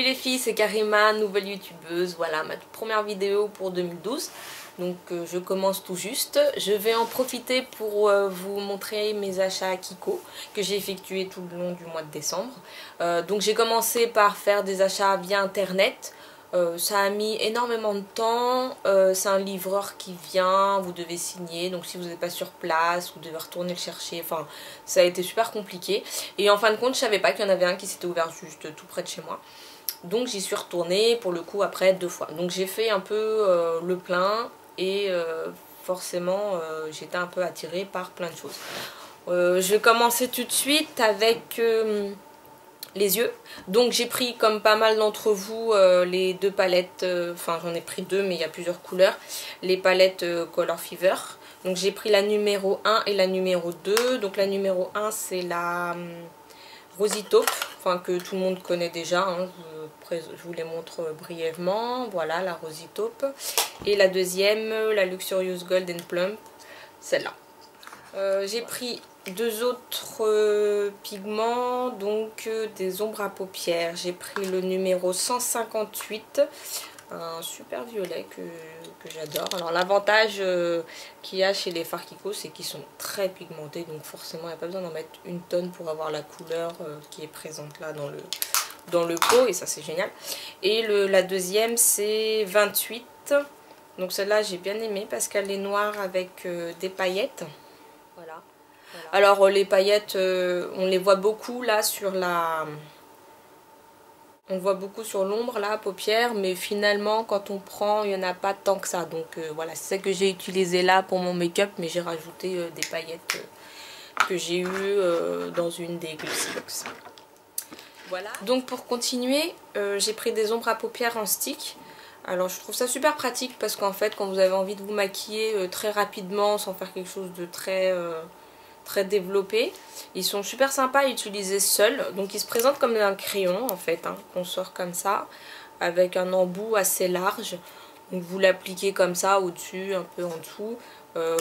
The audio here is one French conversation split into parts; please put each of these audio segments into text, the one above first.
les filles, c'est Karima, nouvelle youtubeuse. Voilà ma toute première vidéo pour 2012. Donc je commence tout juste. Je vais en profiter pour vous montrer mes achats à Kiko que j'ai effectués tout le long du mois de décembre. Donc j'ai commencé par faire des achats via internet. Ça a mis énormément de temps, c'est un livreur qui vient, vous devez signer, donc si vous n'êtes pas sur place, vous devez retourner le chercher, enfin ça a été super compliqué. Et en fin de compte, je savais pas qu'il y en avait un qui s'était ouvert juste tout près de chez moi. Donc j'y suis retournée pour le coup après 2 fois. Donc j'ai fait un peu le plein et forcément j'étais un peu attirée par plein de choses. Je vais commencer tout de suite avec... les yeux. Donc j'ai pris comme pas mal d'entre vous les 2 palettes, enfin j'en ai pris 2 mais il y a plusieurs couleurs, les palettes Color Fever. Donc j'ai pris la numéro 1 et la numéro 2. Donc la numéro 1 c'est la Rosy Taupe, enfin que tout le monde connaît déjà, hein. Je vous les montre brièvement. Voilà la Rosy Taupe. Et la deuxième, la Luxurious Gold and Plump, celle-là. J'ai pris 2 autres pigments, donc des ombres à paupières. J'ai pris le numéro 158, un super violet que j'adore. Alors l'avantage qu'il y a chez les fards Kiko, c'est qu'ils sont très pigmentés, donc forcément il n'y a pas besoin d'en mettre une tonne pour avoir la couleur qui est présente là dans le pot, et ça c'est génial. Et la deuxième c'est 28, donc celle-là j'ai bien aimé parce qu'elle est noire avec des paillettes. Voilà. Alors les paillettes, on les voit beaucoup là sur la... On voit beaucoup sur l'ombre là, paupières, mais finalement quand on prend, il n'y en a pas tant que ça. Donc voilà, c'est ça que j'ai utilisé là pour mon make-up, mais j'ai rajouté des paillettes que j'ai eues dans une des Glossy Box. Voilà. Donc pour continuer, j'ai pris des ombres à paupières en stick. Alors je trouve ça super pratique parce qu'en fait quand vous avez envie de vous maquiller très rapidement sans faire quelque chose de très développé, ils sont super sympas à utiliser seuls. Donc ils se présentent comme un crayon en fait, hein, qu'on sort comme ça avec un embout assez large. Donc vous l'appliquez comme ça au-dessus, un peu en dessous,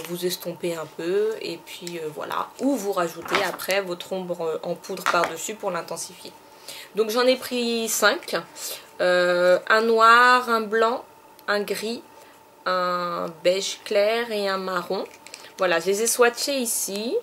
vous estompez un peu et puis voilà. Ou vous rajoutez après votre ombre en poudre par-dessus pour l'intensifier. Donc j'en ai pris 5. Un noir, un blanc, un gris, un beige clair et un marron. Voilà, je les ai swatchés ici.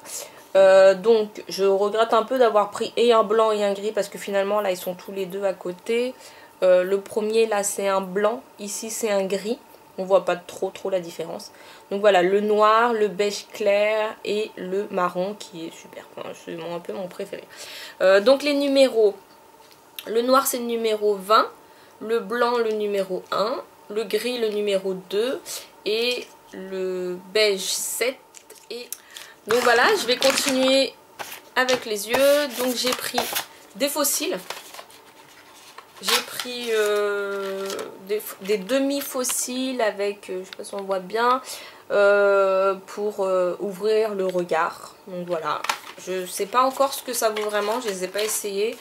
Donc je regrette un peu d'avoir pris et un blanc et un gris parce que finalement là ils sont tous les deux à côté. Le premier là c'est un blanc, ici c'est un gris. On voit pas trop la différence. Donc voilà, le noir, le beige clair et le marron qui est super. Enfin, c'est un peu mon préféré. Donc les numéros. Le noir c'est le numéro 20. Le blanc le numéro 1, le gris le numéro 2 et le beige 7. Et donc voilà, je vais continuer avec les yeux. Donc j'ai pris des faux cils. J'ai pris des demi-faux cils avec, je sais pas si on voit bien, pour ouvrir le regard. Donc voilà, je sais pas encore ce que ça vaut vraiment, je les ai pas essayés.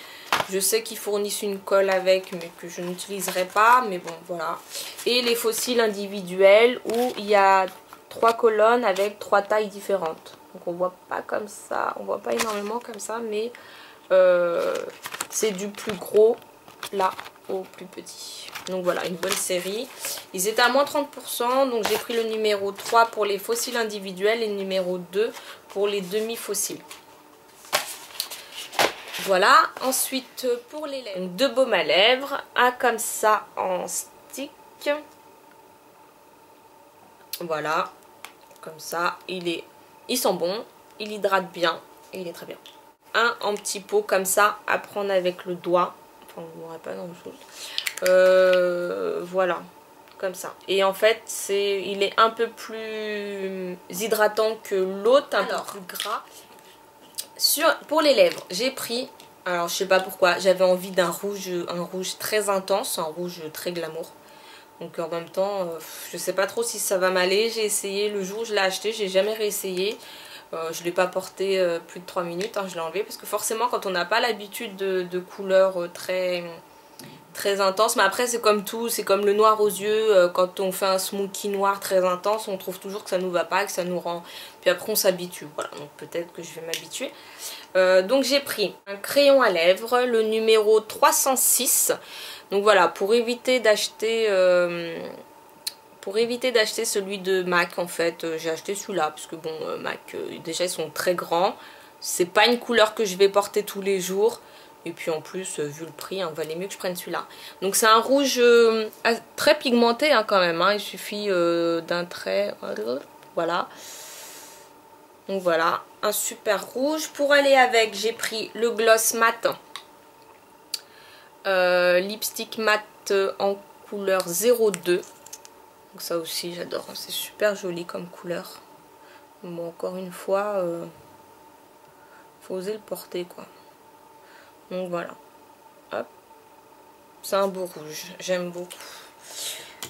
Je sais qu'ils fournissent une colle avec, mais que je n'utiliserai pas. Mais bon, voilà. Et les faux cils individuels où il y a 3 colonnes avec 3 tailles différentes. Donc on voit pas comme ça, on voit pas énormément comme ça, mais c'est du plus gros là au plus petit. Donc voilà, une bonne série. Ils étaient à moins 30%, donc j'ai pris le numéro 3 pour les faux cils individuels et le numéro 2 pour les demi-faux cils. Voilà, ensuite pour les lèvres, 2 baumes à lèvres, un comme ça en stick. Voilà, comme ça, ils sont bons, il hydrate bien et il est très bien. Un en petit pot comme ça à prendre avec le doigt, enfin vous n'aurez pas grand chose. Voilà, comme ça. Et en fait, il est un peu plus hydratant que l'autre, un peu plus gras. Pour les lèvres, j'ai pris, alors je sais pas pourquoi, j'avais envie d'un rouge, un rouge très intense, un rouge très glamour. Donc en même temps, je sais pas trop si ça va m'aller. J'ai essayé le jour où je l'ai acheté, j'ai jamais réessayé. Je l'ai pas porté plus de 3 minutes, hein, je l'ai enlevé parce que forcément quand on n'a pas l'habitude de couleurs très intense, mais après c'est comme tout, c'est comme le noir aux yeux, quand on fait un smoky noir très intense, on trouve toujours que ça nous va pas, que ça nous rend, puis après on s'habitue, voilà, donc peut-être que je vais m'habituer. Donc j'ai pris un crayon à lèvres, le numéro 306, Donc voilà, pour éviter d'acheter celui de MAC en fait, j'ai acheté celui-là parce que bon, MAC déjà ils sont très grands, c'est pas une couleur que je vais porter tous les jours. Et puis en plus, vu le prix, hein, valait mieux que je prenne celui-là. Donc c'est un rouge très pigmenté hein, quand même. Hein. Il suffit d'un trait. Voilà. Donc voilà, un super rouge. Pour aller avec, j'ai pris le gloss mat. Lipstick mat en couleur 02. Donc ça aussi, j'adore. Hein. C'est super joli comme couleur. Bon, encore une fois, faut oser le porter quoi. Donc voilà, hop, c'est un beau rouge, j'aime beaucoup.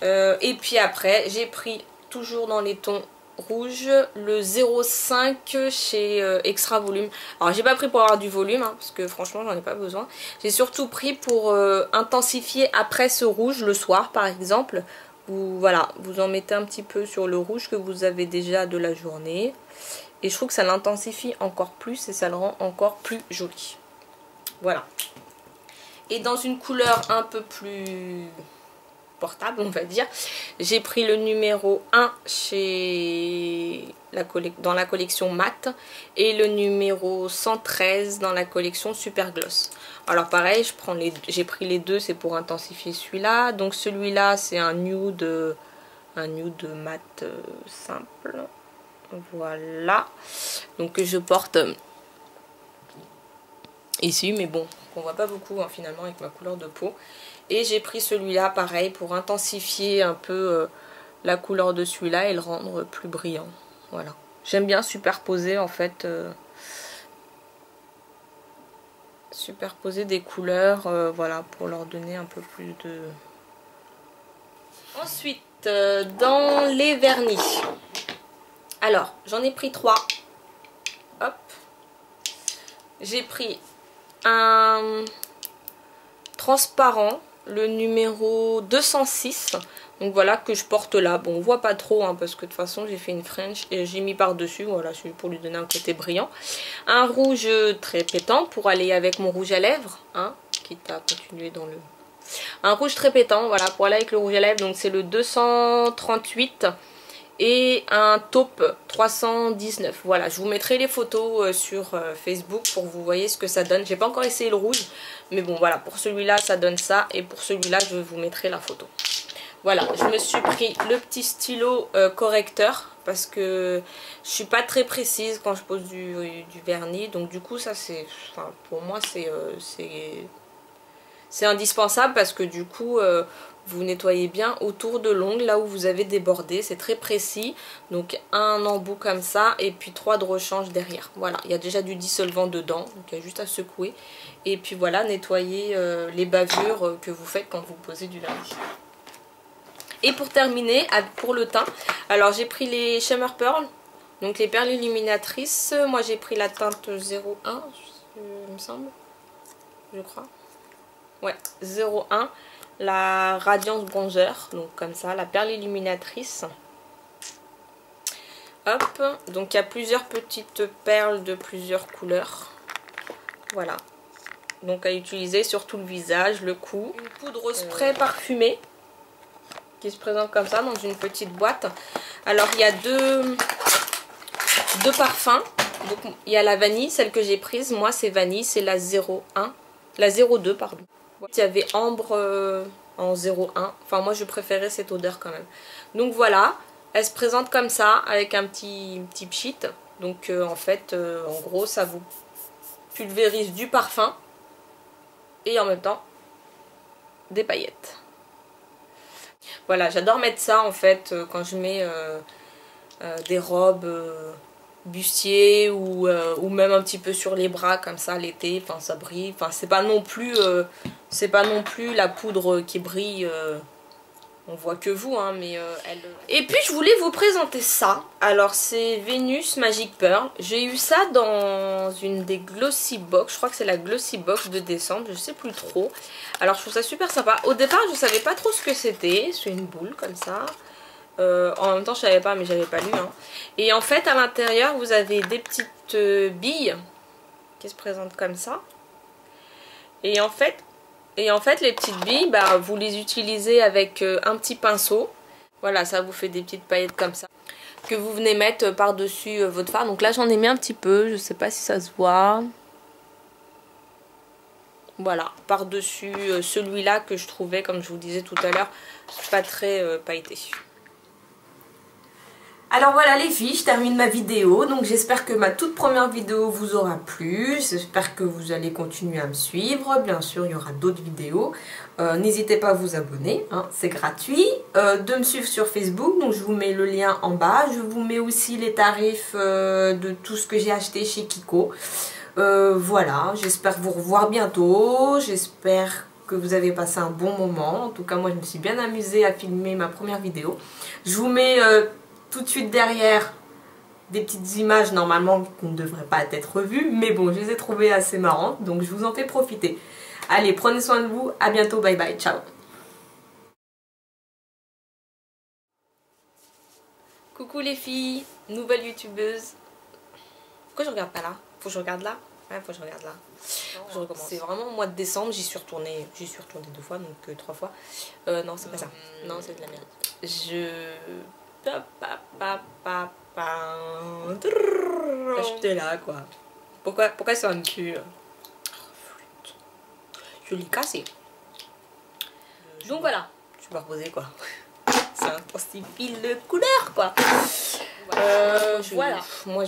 Et puis après, j'ai pris toujours dans les tons rouges le 05 chez Extra Volume. Alors j'ai pas pris pour avoir du volume, hein, parce que franchement j'en ai pas besoin. J'ai surtout pris pour intensifier après ce rouge, le soir par exemple. Voilà, vous en mettez un petit peu sur le rouge que vous avez déjà de la journée. Et je trouve que ça l'intensifie encore plus et ça le rend encore plus joli. Voilà. Et dans une couleur un peu plus portable, on va dire, j'ai pris le numéro 1 dans la collection mat et le numéro 113 dans la collection super gloss. Alors pareil, j'ai pris les deux, c'est pour intensifier celui-là. Donc celui-là, c'est un nude mat simple. Voilà. Donc que je porte ici, mais bon, on voit pas beaucoup hein, finalement avec ma couleur de peau. Et j'ai pris celui-là pareil pour intensifier un peu la couleur de celui-là et le rendre plus brillant. Voilà, j'aime bien superposer en fait, superposer des couleurs, voilà, pour leur donner un peu plus de... Ensuite, dans les vernis, alors j'en ai pris 3. Hop, j'ai pris un transparent, le numéro 206, donc voilà, que je porte là. Bon, on voit pas trop hein, parce que de toute façon j'ai fait une French et j'ai mis par dessus, voilà, c'est pour lui donner un côté brillant. Un rouge très pétant pour aller avec mon rouge à lèvres, hein, quitte à continuer dans le... Un rouge très pétant, voilà, pour aller avec le rouge à lèvres, donc c'est le 238. Et un taupe 319. Voilà, je vous mettrai les photos sur Facebook pour que vous voyez ce que ça donne. J'ai pas encore essayé le rouge, mais bon voilà, pour celui-là ça donne ça. Et pour celui-là je vous mettrai la photo. Voilà, je me suis pris le petit stylo correcteur parce que je suis pas très précise quand je pose du vernis. Donc du coup ça c'est, enfin, pour moi c'est indispensable parce que du coup... vous nettoyez bien autour de l'ongle, là où vous avez débordé, c'est très précis. Donc un embout comme ça et puis 3 de rechange derrière. Voilà, il y a déjà du dissolvant dedans, donc il y a juste à secouer. Et puis voilà, nettoyer les bavures que vous faites quand vous posez du vernis. Et pour terminer, pour le teint, alors j'ai pris les Shimmer Pearl, donc les perles illuminatrices. Moi j'ai pris la teinte 01, il me semble, je crois. Ouais, 01. La Radiance Bronzer, donc comme ça, la perle illuminatrice. Hop, donc il y a plusieurs petites perles de plusieurs couleurs. Voilà, donc à utiliser sur tout le visage, le cou. Une poudre spray parfumée qui se présente comme ça dans une petite boîte. Alors il y a deux parfums. Donc il y a la vanille, celle que j'ai prise, moi c'est vanille, c'est la 01, la 02 pardon. Il y avait ambre en 01. Enfin moi je préférais cette odeur quand même. Donc voilà, elle se présente comme ça avec un petit pchit. Donc en fait en gros ça vous pulvérise du parfum et en même temps des paillettes. Voilà, j'adore mettre ça en fait quand je mets des robes bustier ou même un petit peu sur les bras comme ça l'été, enfin ça brille, enfin c'est pas non plus la poudre qui brille, on voit que vous hein, mais elle... Et puis je voulais vous présenter ça. Alors c'est Venus Magic Pearl, j'ai eu ça dans une des Glossy Box, je crois que c'est la Glossy Box de décembre, je sais plus trop. Alors je trouve ça super sympa. Au départ je savais pas trop ce que c'était, c'est une boule comme ça. En même temps je savais pas mais j'avais pas lu hein. Et en fait à l'intérieur vous avez des petites billes qui se présentent comme ça. Et en fait Et en fait les petites billes, bah, vous les utilisez avec un petit pinceau. Voilà, ça vous fait des petites paillettes comme ça. Que vous venez mettre par-dessus votre fard. Donc là j'en ai mis un petit peu, je sais pas si ça se voit. Voilà, par-dessus celui-là que je trouvais, comme je vous disais tout à l'heure, pas très pailleté. Alors voilà les filles, je termine ma vidéo. Donc j'espère que ma toute première vidéo vous aura plu. J'espère que vous allez continuer à me suivre. Bien sûr, il y aura d'autres vidéos. N'hésitez pas à vous abonner, hein, c'est gratuit. De me suivre sur Facebook, donc je vous mets le lien en bas. Je vous mets aussi les tarifs de tout ce que j'ai acheté chez Kiko. Voilà, j'espère vous revoir bientôt. J'espère que vous avez passé un bon moment. En tout cas, moi je me suis bien amusée à filmer ma première vidéo. Je vous mets tout de suite derrière des petites images normalement qui ne devraient pas être vues, mais bon, je les ai trouvées assez marrantes, donc je vous en fais profiter. Allez, prenez soin de vous, à bientôt, bye bye, ciao. Coucou les filles, nouvelle youtubeuse. Pourquoi je regarde pas là? Faut que je regarde là? Ouais, faut que je regarde là. Je recommence. C'est vraiment au mois de décembre, j'y suis retournée 2 fois, donc 3 fois. Non, c'est pas ça. Non, c'est de la merde. J'étais là quoi. Pourquoi ça me tue? Je l'ai cassé. Donc voilà, je vais me reposer quoi. C'est un petit fil de couleur quoi. Voilà. Moi